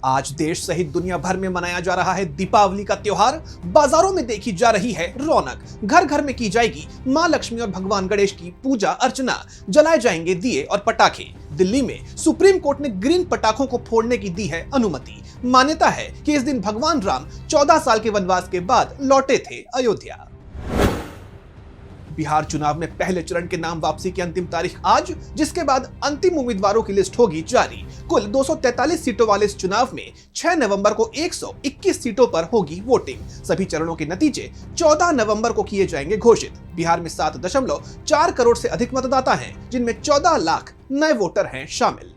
आज देश सहित दुनिया भर में मनाया जा रहा है दीपावली का त्योहार। बाजारों में देखी जा रही है रौनक, घर घर में की जाएगी मां लक्ष्मी और भगवान गणेश की पूजा अर्चना, जलाए जाएंगे दिए और पटाखे। दिल्ली में सुप्रीम कोर्ट ने ग्रीन पटाखों को फोड़ने की दी है अनुमति। मान्यता है कि इस दिन भगवान राम 14 साल के वनवास के बाद लौटे थे अयोध्या। बिहार चुनाव में पहले चरण के नाम वापसी की अंतिम तारीख आज, जिसके बाद अंतिम उम्मीदवारों की लिस्ट होगी जारी। कुल 243 सीटों वाले इस चुनाव में 6 नवंबर को 121 सीटों पर होगी वोटिंग। सभी चरणों के नतीजे 14 नवंबर को किए जाएंगे घोषित। बिहार में 7.4 करोड़ से अधिक मतदाता हैं, जिनमें 14 लाख नए वोटर हैं शामिल।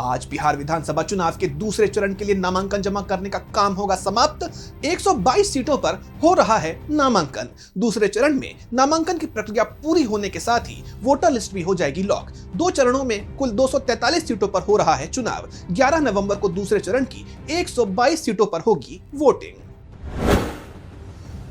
आज बिहार विधानसभा चुनाव के दूसरे चरण के लिए नामांकन जमा करने का काम होगा समाप्त। 122 सीटों पर हो रहा है नामांकन। दूसरे चरण में नामांकन की प्रक्रिया पूरी होने के साथ ही वोटर लिस्ट भी हो जाएगी लॉक। 2 चरणों में कुल 243 सीटों पर हो रहा है चुनाव। 11 नवंबर को दूसरे चरण की 122 सीटों पर होगी वोटिंग।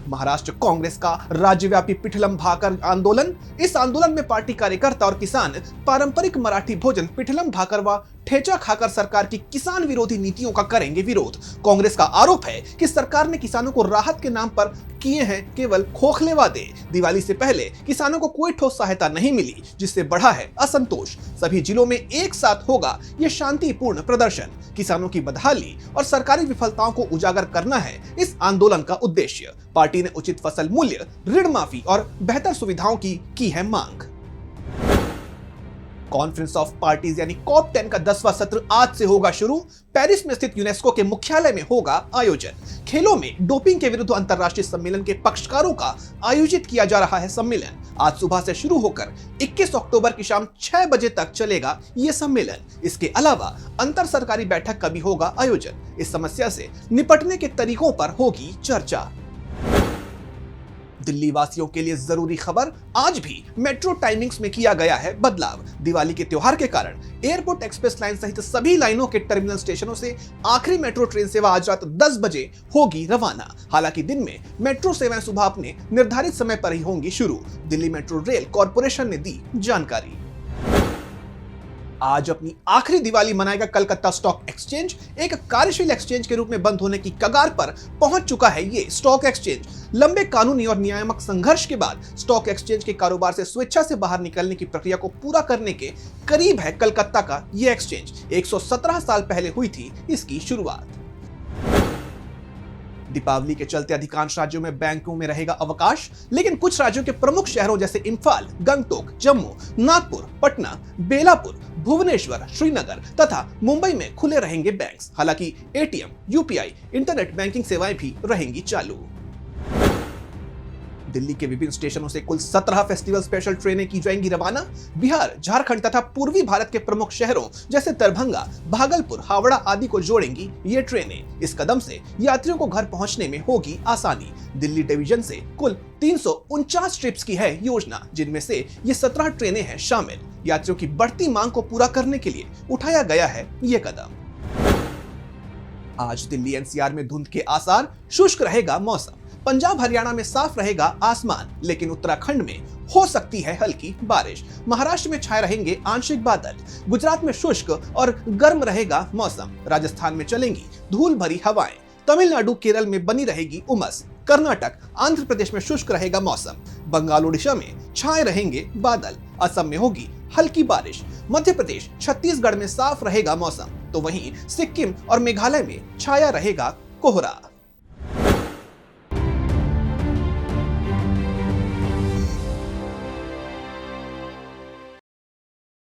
महाराष्ट्र कांग्रेस का राज्यव्यापी पिठलम भाकर आंदोलन। इस आंदोलन में पार्टी कार्यकर्ता और किसान पारंपरिक मराठी भोजन पिठलम भाकर व ठेचा खाकर सरकार की किसान विरोधी नीतियों का करेंगे विरोध। कांग्रेस का आरोप है कि सरकार ने किसानों को राहत के नाम पर किए हैं केवल खोखले वादे। दिवाली से पहले किसानों को कोई ठोस सहायता नहीं मिली, जिससे बढ़ा है असंतोष। सभी जिलों में एक साथ होगा ये शांतिपूर्ण प्रदर्शन। किसानों की बदहाली और सरकारी विफलताओं को उजागर करना है इस आंदोलन का उद्देश्य। पार्टी ने उचित फसल मूल्य, ऋण माफी और बेहतर सुविधाओं की है मांग। कॉन्फ्रेंस ऑफ पार्टीज यानी COP10 का 10वां सत्र आज से होगा शुरू। पेरिस में स्थित यूनेस्को के मुख्यालय में होगा आयोजन। खेलों में डोपिंग के विरुद्ध अंतर्राष्ट्रीय सम्मेलन के पक्षकारों का आयोजित किया जा रहा है सम्मेलन। आज सुबह से शुरू होकर 21 अक्टूबर की शाम 6 बजे तक चलेगा ये सम्मेलन। इसके अलावा अंतर सरकारी बैठक का भी होगा आयोजन। इस समस्या से निपटने के तरीकों पर होगी चर्चा। दिल्ली वासियों के लिए जरूरी खबर, आज भी मेट्रो टाइमिंग्स में किया गया है बदलाव। दिवाली के त्योहार के कारण एयरपोर्ट एक्सप्रेस लाइन सहित सभी लाइनों के टर्मिनल स्टेशनों से आखिरी मेट्रो ट्रेन सेवा आज रात 10 बजे होगी रवाना। हालांकि दिन में मेट्रो सेवाएं सुबह अपने निर्धारित समय पर ही होंगी शुरू। दिल्ली मेट्रो रेल कॉरपोरेशन ने दी जानकारी। आज अपनी आखिरी दिवाली मनाएगा कलकत्ता स्टॉक एक्सचेंज। एक कार्यशील एक्सचेंज के रूप में बंद होने की कगार पर पहुंच चुका है ये स्टॉक एक्सचेंज। लंबे कानूनी और नियामक संघर्ष के बाद स्टॉक एक्सचेंज के कारोबार से स्वेच्छा से बाहर निकलने की प्रक्रिया को पूरा करने के करीब है कलकत्ता का ये एक्सचेंज। 117 साल पहले हुई थी इसकी शुरुआत। दीपावली के चलते अधिकांश राज्यों में बैंकों में रहेगा अवकाश, लेकिन कुछ राज्यों के प्रमुख शहरों जैसे इम्फाल, गंगटोक, जम्मू, नागपुर, पटना, बेलापुर, भुवनेश्वर, श्रीनगर तथा मुंबई में खुले रहेंगे बैंक्स। हालांकि एटीएम, यूपीआई, इंटरनेट बैंकिंग सेवाएं भी रहेंगी चालू। दिल्ली के विभिन्न स्टेशनों से कुल 17 फेस्टिवल स्पेशल ट्रेनें की जाएंगी रवाना। बिहार, झारखंड तथा पूर्वी भारत के प्रमुख शहरों जैसे दरभंगा, भागलपुर, हावड़ा आदि को जोड़ेंगी ये ट्रेनें। इस कदम से यात्रियों को घर पहुंचने में होगी आसानी। दिल्ली डिवीजन से कुल 349 ट्रिप्स की है योजना, जिनमें से ये 17 ट्रेनें हैं शामिल। यात्रियों की बढ़ती मांग को पूरा करने के लिए उठाया गया है ये कदम। आज दिल्ली एनसीआर में धुंध के आसार, शुष्क रहेगा मौसम। पंजाब हरियाणा में साफ रहेगा आसमान, लेकिन उत्तराखंड में हो सकती है हल्की बारिश। महाराष्ट्र में छाए रहेंगे आंशिक बादल। गुजरात में शुष्क और गर्म रहेगा मौसम। राजस्थान में चलेंगी धूल भरी हवाएं। तमिलनाडु, केरल में बनी रहेगी उमस। कर्नाटक, आंध्र प्रदेश में शुष्क रहेगा मौसम। बंगाल, ओडिशा में छाए रहेंगे बादल। असम में होगी हल्की बारिश। मध्य प्रदेश, छत्तीसगढ़ में साफ रहेगा मौसम, तो वहीं सिक्किम और मेघालय में छाया रहेगा कोहरा।